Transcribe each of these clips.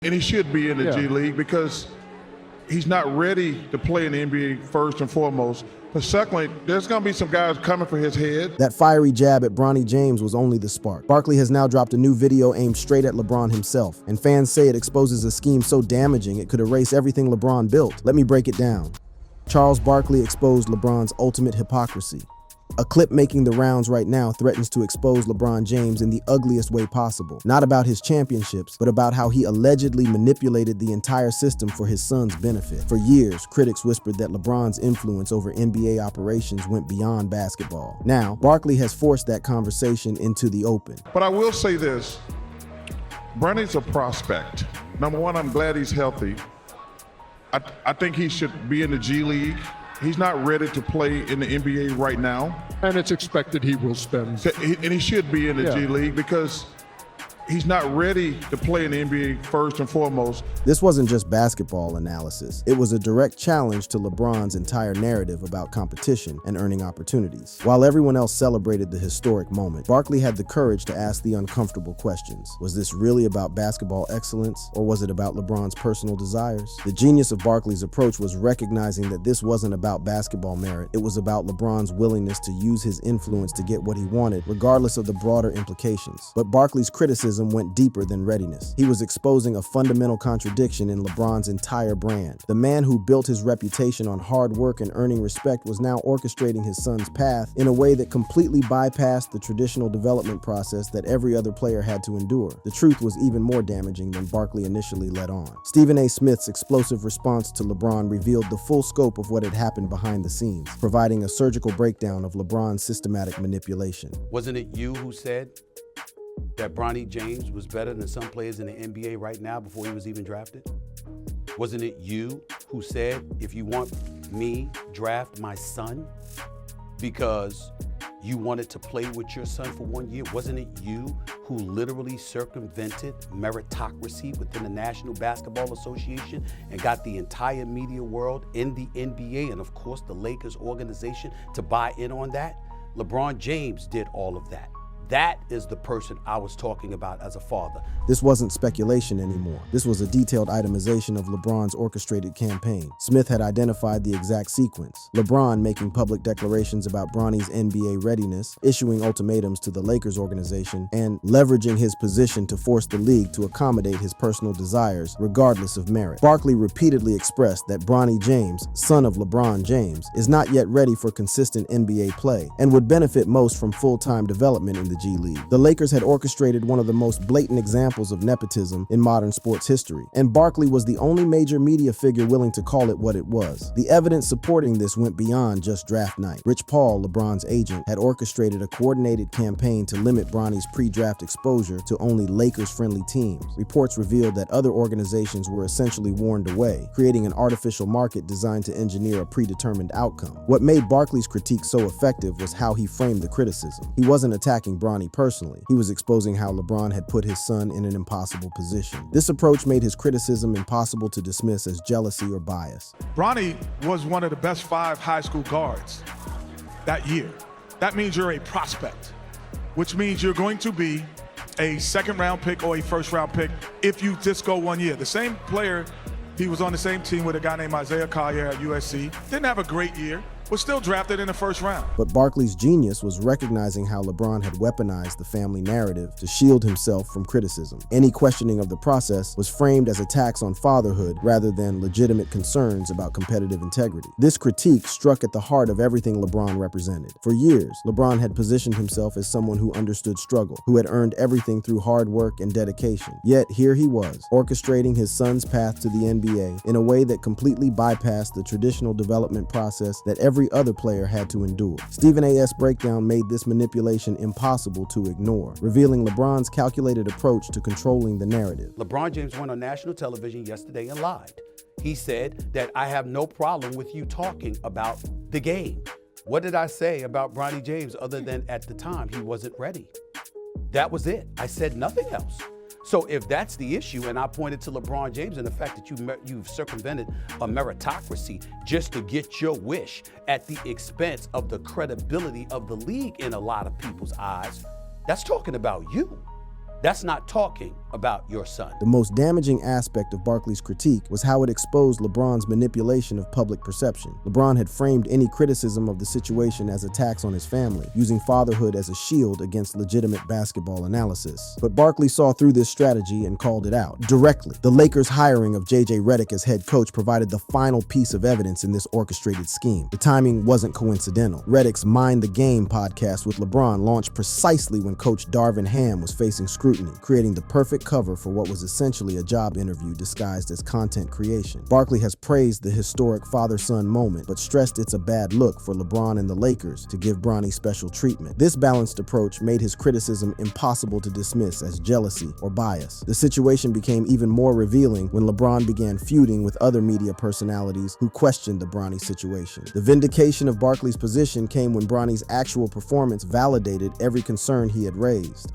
And he should be in the G League because he's not ready to play in the NBA first and foremost. But secondly, there's going to be some guys coming for his head. That fiery jab at Bronny James was only the spark. Barkley has now dropped a new video aimed straight at LeBron himself, and fans say it exposes a scheme so damaging it could erase everything LeBron built. Let me break it down. Charles Barkley exposed LeBron's ultimate hypocrisy. A clip making the rounds right now threatens to expose LeBron James in the ugliest way possible. Not about his championships, but about how he allegedly manipulated the entire system for his son's benefit. For years, critics whispered that LeBron's influence over NBA operations went beyond basketball. Now, Barkley has forced that conversation into the open. But I will say this, Bronny's a prospect. Number one, I'm glad he's healthy. I think he should be in the G League. He's not ready to play in the NBA right now. And it's expected he will spend. And he should be in the G League because he's not ready to play in the NBA first and foremost. This wasn't just basketball analysis. It was a direct challenge to LeBron's entire narrative about competition and earning opportunities. While everyone else celebrated the historic moment, Barkley had the courage to ask the uncomfortable questions. Was this really about basketball excellence, or was it about LeBron's personal desires? The genius of Barkley's approach was recognizing that this wasn't about basketball merit. It was about LeBron's willingness to use his influence to get what he wanted, regardless of the broader implications. But Barkley's criticism went deeper than readiness. He was exposing a fundamental contradiction in LeBron's entire brand. The man who built his reputation on hard work and earning respect was now orchestrating his son's path in a way that completely bypassed the traditional development process that every other player had to endure. The truth was even more damaging than Barkley initially let on. Stephen A. Smith's explosive response to LeBron revealed the full scope of what had happened behind the scenes, providing a surgical breakdown of LeBron's systematic manipulation. Wasn't it you who said that Bronny James was better than some players in the NBA right now before he was even drafted? Wasn't it you who said, if you want me, draft my son because you wanted to play with your son for 1 year? Wasn't it you who literally circumvented meritocracy within the National Basketball Association and got the entire media world in the NBA and of course the Lakers organization to buy in on that? LeBron James did all of that. That is the person I was talking about as a father. This wasn't speculation anymore. This was a detailed itemization of LeBron's orchestrated campaign. Smith had identified the exact sequence. LeBron making public declarations about Bronny's NBA readiness, issuing ultimatums to the Lakers organization, and leveraging his position to force the league to accommodate his personal desires, regardless of merit. Barkley repeatedly expressed that Bronny James, son of LeBron James, is not yet ready for consistent NBA play and would benefit most from full-time development in the G League. The Lakers had orchestrated one of the most blatant examples of nepotism in modern sports history, and Barkley was the only major media figure willing to call it what it was. The evidence supporting this went beyond just draft night. Rich Paul, LeBron's agent, had orchestrated a coordinated campaign to limit Bronny's pre-draft exposure to only Lakers-friendly teams. Reports revealed that other organizations were essentially warned away, creating an artificial market designed to engineer a predetermined outcome. What made Barkley's critique so effective was how he framed the criticism. He wasn't attacking Bronny personally. He was exposing how LeBron had put his son in an impossible position. This approach made his criticism impossible to dismiss as jealousy or bias. Bronny was one of the best 5 high school guards that year. That means you're a prospect, which means you're going to be a second-round pick or a first-round pick if you just go 1 year. The same player, he was on the same team with a guy named Isaiah Collier at USC. Didn't have a great year, was still drafted in the first round. But Barkley's genius was recognizing how LeBron had weaponized the family narrative to shield himself from criticism. Any questioning of the process was framed as attacks on fatherhood rather than legitimate concerns about competitive integrity. This critique struck at the heart of everything LeBron represented. For years, LeBron had positioned himself as someone who understood struggle, who had earned everything through hard work and dedication. Yet here he was, orchestrating his son's path to the NBA in a way that completely bypassed the traditional development process that every other player had to endure. Stephen A.'s breakdown made this manipulation impossible to ignore, revealing LeBron's calculated approach to controlling the narrative. LeBron James went on national television yesterday and lied. He said that I have no problem with you talking about the game. What did I say about Bronny James other than at the time he wasn't ready? That was it. I said nothing else. So if that's the issue, and I pointed to LeBron James and the fact that you've circumvented a meritocracy just to get your wish at the expense of the credibility of the league in a lot of people's eyes, that's talking about you. That's not talking about your son. The most damaging aspect of Barkley's critique was how it exposed LeBron's manipulation of public perception. LeBron had framed any criticism of the situation as attacks on his family, using fatherhood as a shield against legitimate basketball analysis. But Barkley saw through this strategy and called it out directly. The Lakers' hiring of J.J. Redick as head coach provided the final piece of evidence in this orchestrated scheme. The timing wasn't coincidental. Redick's Mind the Game podcast with LeBron launched precisely when coach Darvin Ham was facing scrutiny, creating the perfect cover for what was essentially a job interview disguised as content creation. Barkley has praised the historic father-son moment, but stressed it's a bad look for LeBron and the Lakers to give Bronny special treatment. This balanced approach made his criticism impossible to dismiss as jealousy or bias. The situation became even more revealing when LeBron began feuding with other media personalities who questioned the Bronny situation. The vindication of Barkley's position came when Bronny's actual performance validated every concern he had raised.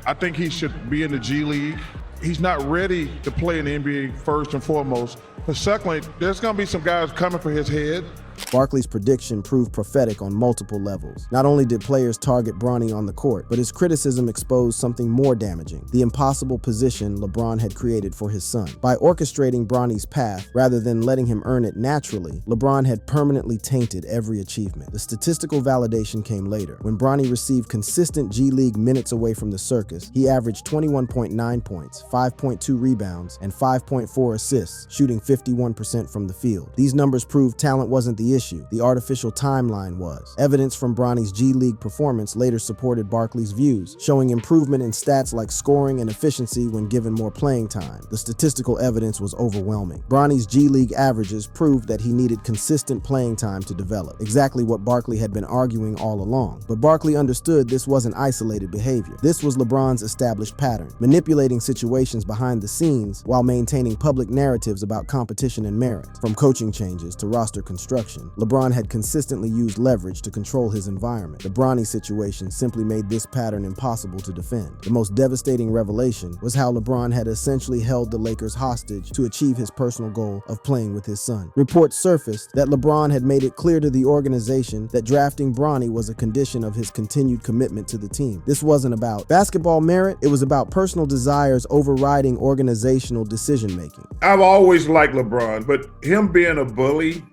I think he should be in the G League. He's not ready to play in the NBA first and foremost. But secondly, there's going to be some guys coming for his head. Barkley's prediction proved prophetic on multiple levels. Not only did players target Bronny on the court, but his criticism exposed something more damaging: the impossible position LeBron had created for his son. By orchestrating Bronny's path, rather than letting him earn it naturally, LeBron had permanently tainted every achievement. The statistical validation came later. When Bronny received consistent G League minutes away from the circus, he averaged 21.9 points, 5.2 rebounds, and 5.4 assists, shooting 51% from the field. These numbers proved talent wasn't the issue. The artificial timeline was. Evidence from Bronny's G League performance later supported Barkley's views, showing improvement in stats like scoring and efficiency when given more playing time. The statistical evidence was overwhelming. Bronny's G League averages proved that he needed consistent playing time to develop, exactly what Barkley had been arguing all along. But Barkley understood this wasn't isolated behavior. This was LeBron's established pattern, manipulating situations behind the scenes while maintaining public narratives about competition and merit. From coaching changes to roster construction, LeBron had consistently used leverage to control his environment. The Bronny situation simply made this pattern impossible to defend. The most devastating revelation was how LeBron had essentially held the Lakers hostage to achieve his personal goal of playing with his son. Reports surfaced that LeBron had made it clear to the organization that drafting Bronny was a condition of his continued commitment to the team. This wasn't about basketball merit, it was about personal desires overriding organizational decision-making. I've always liked LeBron, but him being a bully,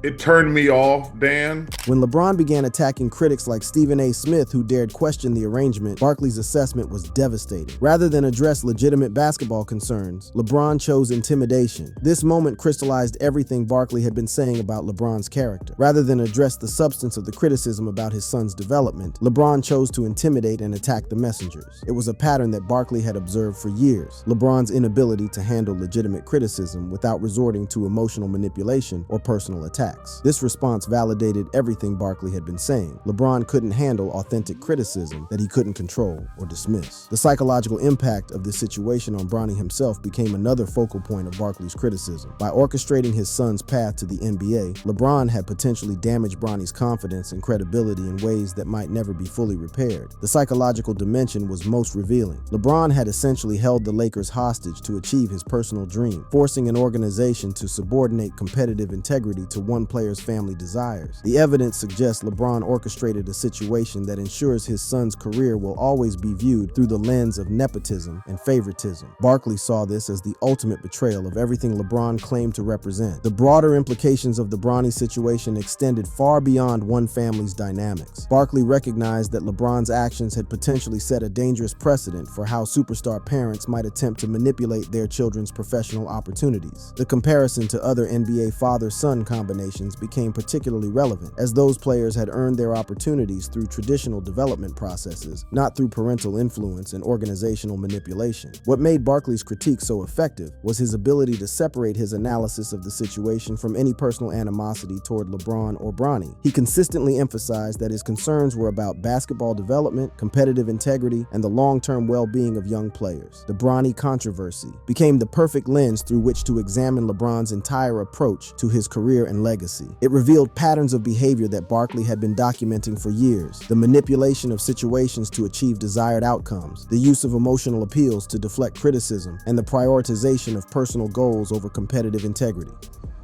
it turned me off, Dan. When LeBron began attacking critics like Stephen A. Smith, who dared question the arrangement, Barkley's assessment was devastating. Rather than address legitimate basketball concerns, LeBron chose intimidation. This moment crystallized everything Barkley had been saying about LeBron's character. Rather than address the substance of the criticism about his son's development, LeBron chose to intimidate and attack the messengers. It was a pattern that Barkley had observed for years: LeBron's inability to handle legitimate criticism without resorting to emotional manipulation or personal attacks. This response validated everything Barkley had been saying. LeBron couldn't handle authentic criticism that he couldn't control or dismiss. The psychological impact of this situation on Bronny himself became another focal point of Barkley's criticism. By orchestrating his son's path to the NBA, LeBron had potentially damaged Bronny's confidence and credibility in ways that might never be fully repaired. The psychological dimension was most revealing. LeBron had essentially held the Lakers hostage to achieve his personal dream, forcing an organization to subordinate competitive integrity to one player's family desires. The evidence suggests LeBron orchestrated a situation that ensures his son's career will always be viewed through the lens of nepotism and favoritism. Barkley saw this as the ultimate betrayal of everything LeBron claimed to represent. The broader implications of the Bronny situation extended far beyond one family's dynamics. Barkley recognized that LeBron's actions had potentially set a dangerous precedent for how superstar parents might attempt to manipulate their children's professional opportunities. The comparison to other NBA father-son combinations became particularly relevant, as those players had earned their opportunities through traditional development processes, not through parental influence and organizational manipulation. What made Barkley's critique so effective was his ability to separate his analysis of the situation from any personal animosity toward LeBron or Bronny. He consistently emphasized that his concerns were about basketball development, competitive integrity, and the long-term well-being of young players. The Bronny controversy became the perfect lens through which to examine LeBron's entire approach to his career and legacy. It revealed patterns of behavior that Barkley had been documenting for years: the manipulation of situations to achieve desired outcomes, the use of emotional appeals to deflect criticism, and the prioritization of personal goals over competitive integrity.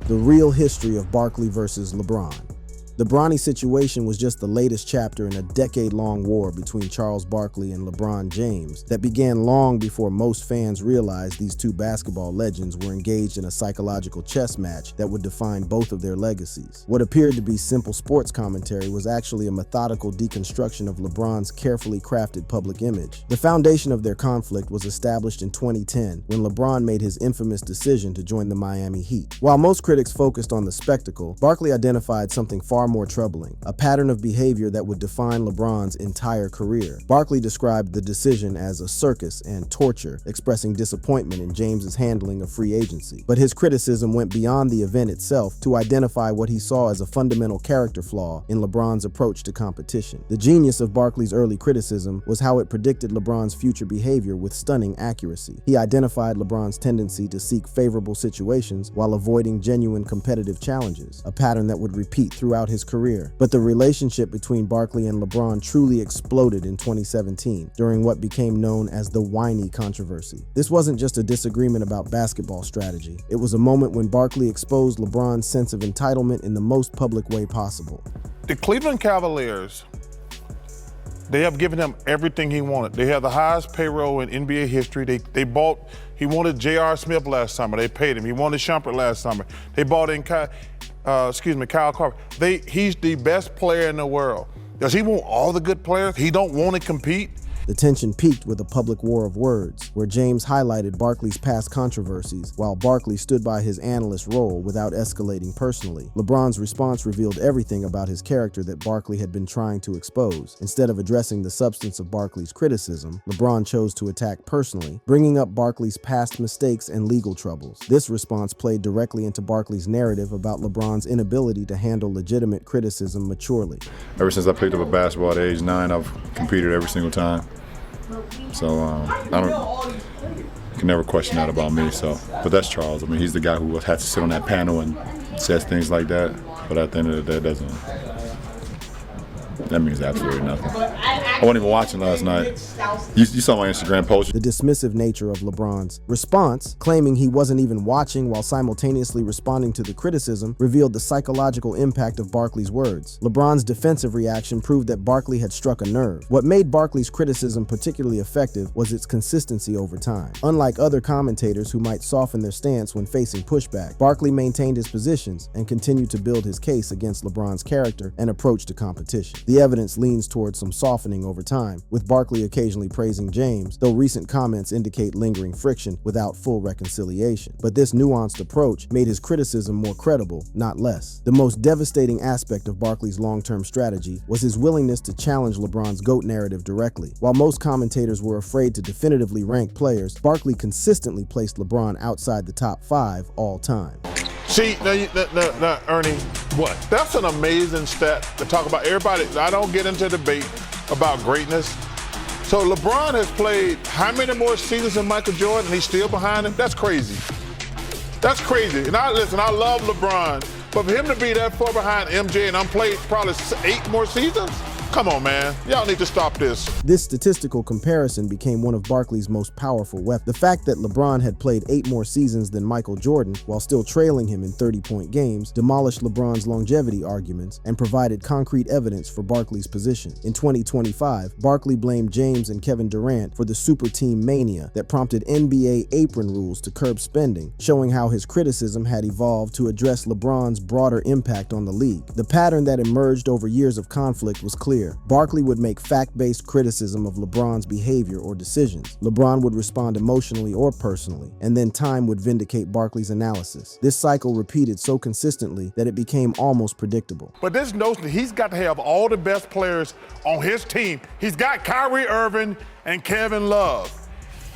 The real history of Barkley versus LeBron. The Bronny situation was just the latest chapter in a decade-long war between Charles Barkley and LeBron James that began long before most fans realized these two basketball legends were engaged in a psychological chess match that would define both of their legacies. What appeared to be simple sports commentary was actually a methodical deconstruction of LeBron's carefully crafted public image. The foundation of their conflict was established in 2010 when LeBron made his infamous decision to join the Miami Heat. While most critics focused on the spectacle, Barkley identified something far more troubling, a pattern of behavior that would define LeBron's entire career. Barkley described the decision as a circus and torture, expressing disappointment in James's handling of free agency. But his criticism went beyond the event itself to identify what he saw as a fundamental character flaw in LeBron's approach to competition. The genius of Barkley's early criticism was how it predicted LeBron's future behavior with stunning accuracy. He identified LeBron's tendency to seek favorable situations while avoiding genuine competitive challenges, a pattern that would repeat throughout his career. But the relationship between Barkley and LeBron truly exploded in 2017 during what became known as the whiny controversy. This wasn't just a disagreement about basketball strategy. It was a moment when Barkley exposed LeBron's sense of entitlement in the most public way possible. The Cleveland Cavaliers, they have given him everything he wanted. They have the highest payroll in NBA history. He wanted J.R. Smith last summer. They paid him. He wanted Shumpert last summer. They bought in Kyle Korver. He's the best player in the world. Does he want all the good players? He don't want to compete? The tension peaked with a public war of words, where James highlighted Barkley's past controversies, while Barkley stood by his analyst role without escalating personally. LeBron's response revealed everything about his character that Barkley had been trying to expose. Instead of addressing the substance of Barkley's criticism, LeBron chose to attack personally, bringing up Barkley's past mistakes and legal troubles. This response played directly into Barkley's narrative about LeBron's inability to handle legitimate criticism maturely. Ever since I picked up a basketball at age 9, I've competed every single time. So you can never question that about me. But that's Charles. I mean, he's the guy who had to sit on that panel and says things like that. But at the end of the day, that means absolutely nothing. I wasn't even watching last night. You saw my Instagram post. The dismissive nature of LeBron's response, claiming he wasn't even watching while simultaneously responding to the criticism, revealed the psychological impact of Barkley's words. LeBron's defensive reaction proved that Barkley had struck a nerve. What made Barkley's criticism particularly effective was its consistency over time. Unlike other commentators who might soften their stance when facing pushback, Barkley maintained his positions and continued to build his case against LeBron's character and approach to competition. The evidence leans towards some softening over time, with Barkley occasionally praising James, though recent comments indicate lingering friction without full reconciliation. But this nuanced approach made his criticism more credible, not less. The most devastating aspect of Barkley's long-term strategy was his willingness to challenge LeBron's GOAT narrative directly. While most commentators were afraid to definitively rank players, Barkley consistently placed LeBron outside the top 5 all time. See, now, Ernie, What? that's an amazing stat to talk about. Everybody, I don't get into debate about greatness. So LeBron has played how many more seasons than Michael Jordan and he's still behind him? That's crazy. That's crazy. And I love LeBron, but for him to be that far behind MJ and I'm played probably 8 more seasons? Come on, man. Y'all need to stop this. This statistical comparison became one of Barkley's most powerful weapons. The fact that LeBron had played 8 more seasons than Michael Jordan while still trailing him in 30-point games demolished LeBron's longevity arguments and provided concrete evidence for Barkley's position. In 2025, Barkley blamed James and Kevin Durant for the super team mania that prompted NBA apron rules to curb spending, showing how his criticism had evolved to address LeBron's broader impact on the league. The pattern that emerged over years of conflict was clear. Barkley would make fact-based criticism of LeBron's behavior or decisions. LeBron would respond emotionally or personally, and then time would vindicate Barkley's analysis. This cycle repeated so consistently that it became almost predictable. But this notion that he's got to have all the best players on his team. He's got Kyrie Irving and Kevin Love.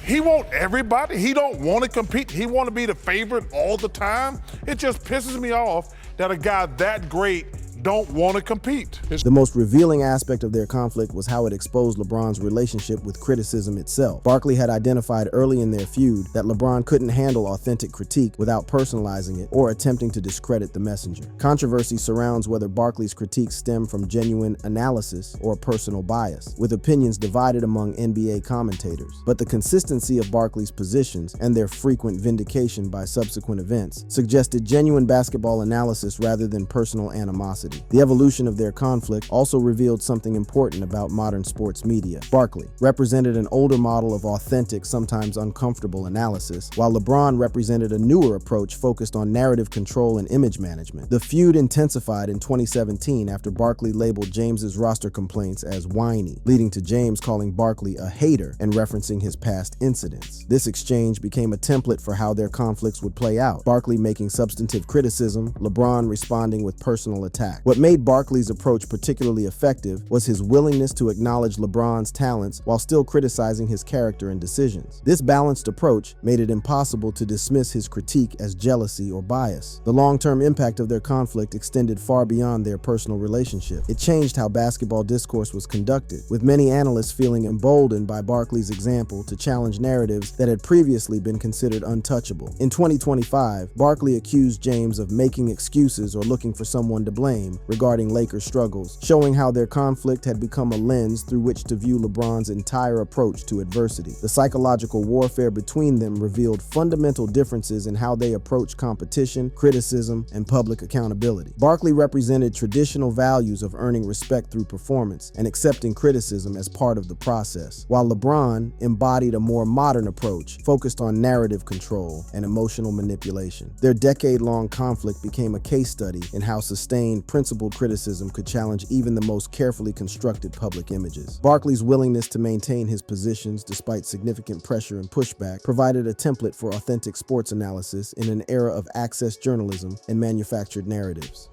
He want everybody. He don't want to compete. He want to be the favorite all the time. It just pisses me off that a guy that great don't want to compete. The most revealing aspect of their conflict was how it exposed LeBron's relationship with criticism itself. Barkley had identified early in their feud that LeBron couldn't handle authentic critique without personalizing it or attempting to discredit the messenger. Controversy surrounds whether Barkley's critiques stem from genuine analysis or personal bias, with opinions divided among NBA commentators. But the consistency of Barkley's positions and their frequent vindication by subsequent events suggested genuine basketball analysis rather than personal animosity. accountability. The evolution of their conflict also revealed something important about modern sports media. Barkley represented an older model of authentic, sometimes uncomfortable analysis, while LeBron represented a newer approach focused on narrative control and image management. The feud intensified in 2017 after Barkley labeled James's roster complaints as whiny, leading to James calling Barkley a hater and referencing his past incidents. This exchange became a template for how their conflicts would play out, Barkley making substantive criticism, LeBron responding with personal attack. What made Barkley's approach particularly effective was his willingness to acknowledge LeBron's talents while still criticizing his character and decisions. This balanced approach made it impossible to dismiss his critique as jealousy or bias. The long-term impact of their conflict extended far beyond their personal relationship. It changed how basketball discourse was conducted, with many analysts feeling emboldened by Barkley's example to challenge narratives that had previously been considered untouchable. In 2025, Barkley accused James of making excuses or looking for someone to blame regarding Lakers' struggles, showing how their conflict had become a lens through which to view LeBron's entire approach to adversity. The psychological warfare between them revealed fundamental differences in how they approach competition, criticism, and public accountability. Barkley represented traditional values of earning respect through performance and accepting criticism as part of the process, while LeBron embodied a more modern approach focused on narrative control and emotional manipulation. Their decade-long conflict became a case study in how sustained, principled criticism could challenge even the most carefully constructed public images. Barkley's willingness to maintain his positions despite significant pressure and pushback provided a template for authentic sports analysis in an era of access journalism and manufactured narratives.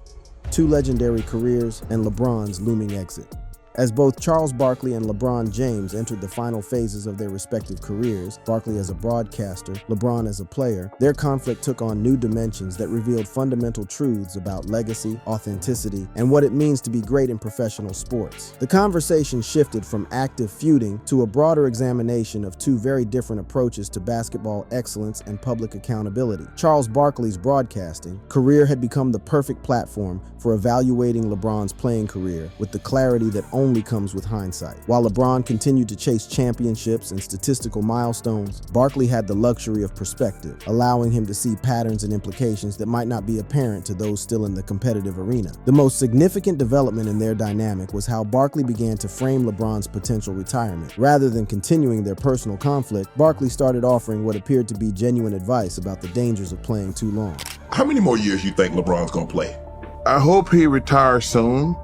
Two legendary careers and LeBron's looming exit. As both Charles Barkley and LeBron James entered the final phases of their respective careers, Barkley as a broadcaster, LeBron as a player, their conflict took on new dimensions that revealed fundamental truths about legacy, authenticity, and what it means to be great in professional sports. The conversation shifted from active feuding to a broader examination of two very different approaches to basketball excellence and public accountability. Charles Barkley's broadcasting career had become the perfect platform for evaluating LeBron's playing career with the clarity that only comes with hindsight. While LeBron continued to chase championships and statistical milestones, Barkley had the luxury of perspective, allowing him to see patterns and implications that might not be apparent to those still in the competitive arena. The most significant development in their dynamic was how Barkley began to frame LeBron's potential retirement. Rather than continuing their personal conflict, Barkley started offering what appeared to be genuine advice about the dangers of playing too long. How many more years you think LeBron's gonna play? I hope he retires soon,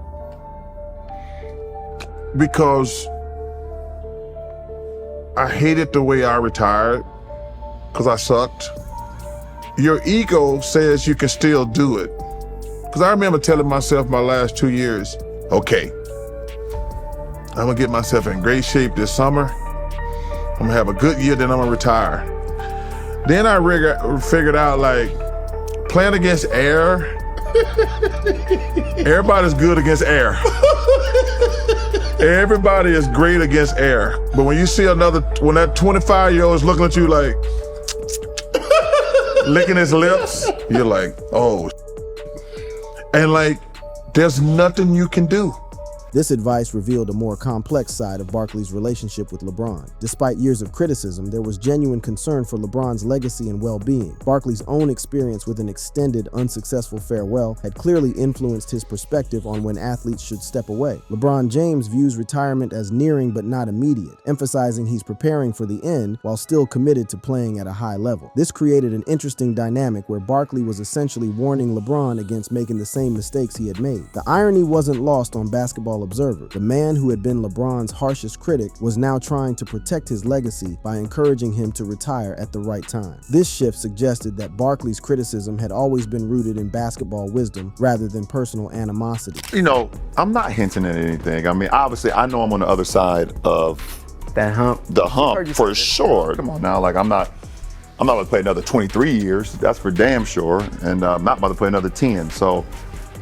because I hated the way I retired, because I sucked. Your ego says you can still do it. Because I remember telling myself my last 2 years, okay, I'm gonna get myself in great shape this summer. I'm gonna have a good year, then I'm gonna retire. Then I figured out, like, playing against air, everybody's good against air. Everybody is great against air. But when you see when that 25-year-old is looking at you like, licking his lips, you're like, oh. And like, there's nothing you can do. This advice revealed a more complex side of Barkley's relationship with LeBron. Despite years of criticism, there was genuine concern for LeBron's legacy and well-being. Barkley's own experience with an extended, unsuccessful farewell had clearly influenced his perspective on when athletes should step away. LeBron James views retirement as nearing but not immediate, emphasizing he's preparing for the end while still committed to playing at a high level. This created an interesting dynamic where Barkley was essentially warning LeBron against making the same mistakes he had made. The irony wasn't lost on Basketball Observer. The man who had been LeBron's harshest critic was now trying to protect his legacy by encouraging him to retire at the right time. This shift suggested that Barkley's criticism had always been rooted in basketball wisdom rather than personal animosity. You know, I'm not hinting at anything. I mean, obviously, I know I'm on the other side of that hump. The hump, for sure. Come on now, like I'm not about to play another 23 years. That's for damn sure. And I'm not about to play another 10. So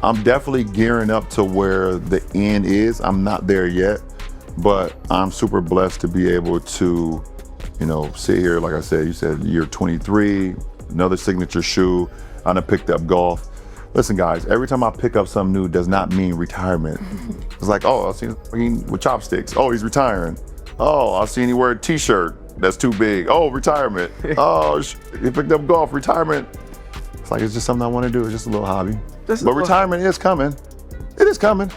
I'm definitely gearing up to where the end is. I'm not there yet, but I'm super blessed to be able to, you know, sit here. Like I said, you said year 23, another signature shoe. I done picked up golf. Listen, guys, every time I pick up something new does not mean retirement. It's like, oh, I've seen him with chopsticks. Oh, he's retiring. Oh, I've seen him wear a t-shirt that's too big. Oh, retirement. Oh, he picked up golf, retirement. It's like, it's just something I want to do. It's just a little hobby. But retirement is coming. It is coming.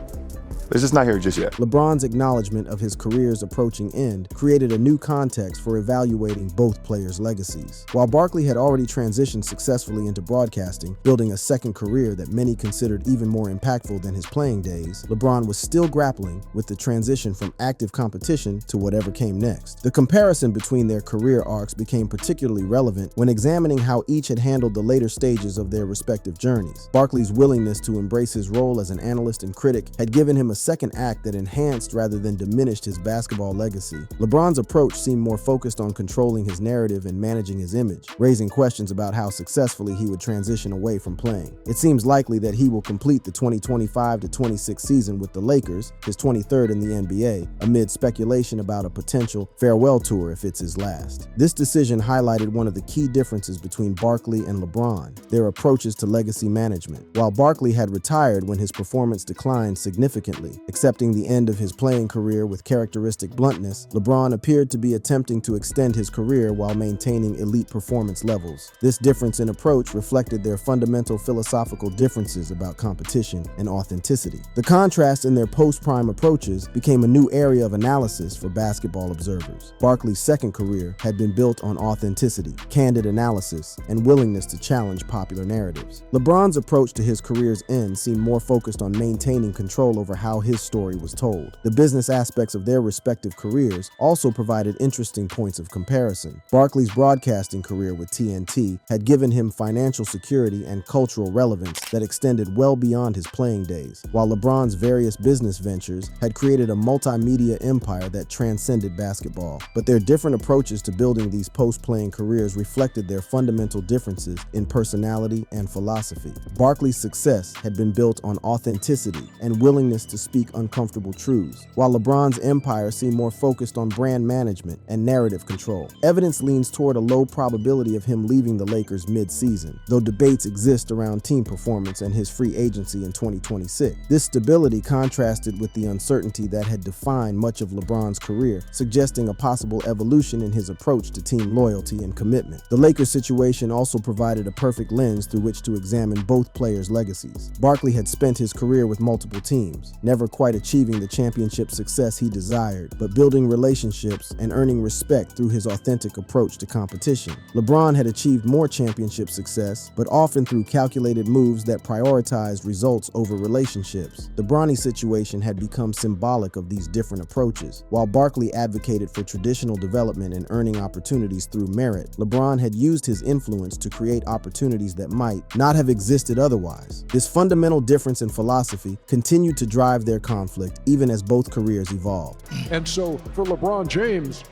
It's just not here just yet. LeBron's acknowledgement of his career's approaching end created a new context for evaluating both players' legacies. While Barkley had already transitioned successfully into broadcasting, building a second career that many considered even more impactful than his playing days, LeBron was still grappling with the transition from active competition to whatever came next. The comparison between their career arcs became particularly relevant when examining how each had handled the later stages of their respective journeys. Barkley's willingness to embrace his role as an analyst and critic had given him a second act that enhanced rather than diminished his basketball legacy. LeBron's approach seemed more focused on controlling his narrative and managing his image, raising questions about how successfully he would transition away from playing. It seems likely that he will complete the 2025-26 season with the Lakers, his 23rd in the NBA, amid speculation about a potential farewell tour if it's his last. This decision highlighted one of the key differences between Barkley and LeBron, their approaches to legacy management. While Barkley had retired when his performance declined significantly, accepting the end of his playing career with characteristic bluntness, LeBron appeared to be attempting to extend his career while maintaining elite performance levels. This difference in approach reflected their fundamental philosophical differences about competition and authenticity. The contrast in their post-prime approaches became a new area of analysis for basketball observers. Barkley's second career had been built on authenticity, candid analysis, and willingness to challenge popular narratives. LeBron's approach to his career's end seemed more focused on maintaining control over how his story was told. The business aspects of their respective careers also provided interesting points of comparison. Barkley's broadcasting career with TNT had given him financial security and cultural relevance that extended well beyond his playing days, while LeBron's various business ventures had created a multimedia empire that transcended basketball. But their different approaches to building these post-playing careers reflected their fundamental differences in personality and philosophy. Barkley's success had been built on authenticity and willingness to speak uncomfortable truths, while LeBron's empire seemed more focused on brand management and narrative control. Evidence leans toward a low probability of him leaving the Lakers mid-season, though debates exist around team performance and his free agency in 2026. This stability contrasted with the uncertainty that had defined much of LeBron's career, suggesting a possible evolution in his approach to team loyalty and commitment. The Lakers situation also provided a perfect lens through which to examine both players' legacies. Barkley had spent his career with multiple teams, never quite achieving the championship success he desired, but building relationships and earning respect through his authentic approach to competition. LeBron had achieved more championship success, but often through calculated moves that prioritized results over relationships. The Bronny situation had become symbolic of these different approaches. While Barkley advocated for traditional development and earning opportunities through merit, LeBron had used his influence to create opportunities that might not have existed otherwise. This fundamental difference in philosophy continued to drive their conflict even as both careers evolved. And so for LeBron James,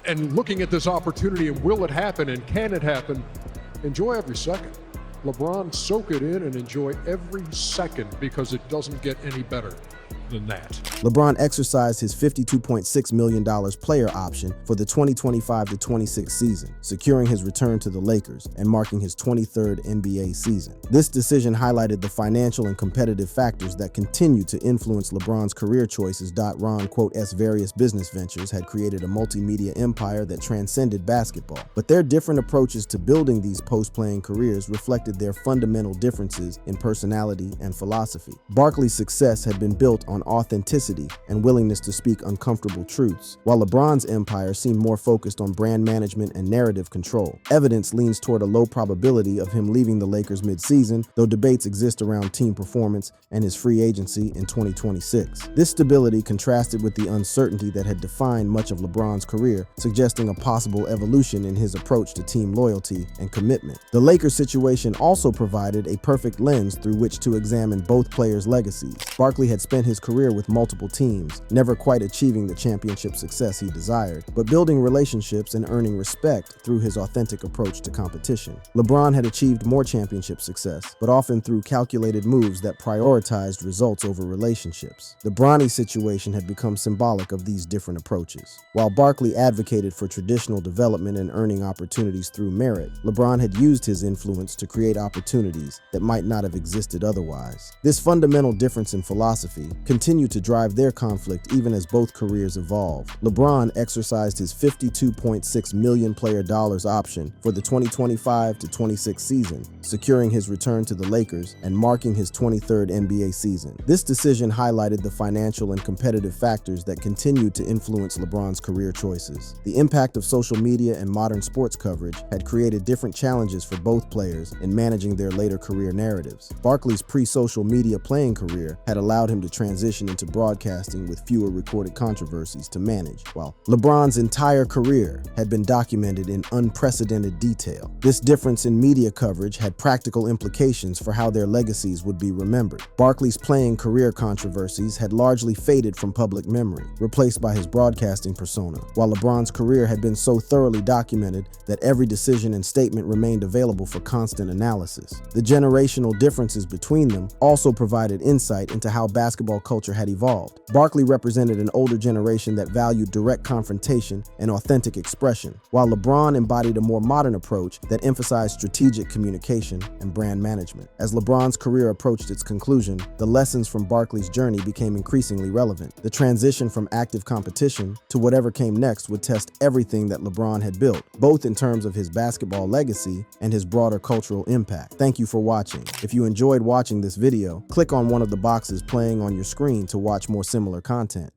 and looking at this opportunity and will it happen and can it happen, enjoy every second. LeBron, soak it in and enjoy every second because it doesn't get any better than that. LeBron exercised his $52.6 million player option for the 2025-26 season, securing his return to the Lakers and marking his 23rd NBA season. This decision highlighted the financial and competitive factors that continue to influence LeBron's career choices. Ron, quote, various business ventures had created a multimedia empire that transcended basketball. But their different approaches to building these post-playing careers reflected their fundamental differences in personality and philosophy. Barkley's success had been built on authenticity and willingness to speak uncomfortable truths, while LeBron's empire seemed more focused on brand management and narrative control. Evidence leans toward a low probability of him leaving the Lakers mid-season, though debates exist around team performance and his free agency in 2026. This stability contrasted with the uncertainty that had defined much of LeBron's career, suggesting a possible evolution in his approach to team loyalty and commitment. The Lakers situation also provided a perfect lens through which to examine both players' legacies. Barkley had spent his career with multiple teams, never quite achieving the championship success he desired, but building relationships and earning respect through his authentic approach to competition. LeBron had achieved more championship success, but often through calculated moves that prioritized results over relationships. The Bronny situation had become symbolic of these different approaches. While Barkley advocated for traditional development and earning opportunities through merit, LeBron had used his influence to create opportunities that might not have existed otherwise. This fundamental difference in philosophy continued to drive their conflict even as both careers evolved. LeBron exercised his $52.6 million player dollars option for the 2025 to 26 season, securing his return to the Lakers and marking his 23rd NBA season. This decision highlighted the financial and competitive factors that continued to influence LeBron's career choices. The impact of social media and modern sports coverage had created different challenges for both players in managing their later career narratives. Barkley's pre-social media playing career had allowed him to transition into broadcasting with fewer recorded controversies to manage, while LeBron's entire career had been documented in unprecedented detail. This difference in media coverage had practical implications for how their legacies would be remembered. Barkley's playing career controversies had largely faded from public memory, replaced by his broadcasting persona, while LeBron's career had been so thoroughly documented that every decision and statement remained available for constant analysis. The generational differences between them also provided insight into how basketball culture had evolved. Barkley represented an older generation that valued direct confrontation and authentic expression, while LeBron embodied a more modern approach that emphasized strategic communication and brand management. As LeBron's career approached its conclusion, the lessons from Barkley's journey became increasingly relevant. The transition from active competition to whatever came next would test everything that LeBron had built, both in terms of his basketball legacy and his broader cultural impact. Thank you for watching. If you enjoyed watching this video, click on one of the boxes playing on your screen to watch more similar content.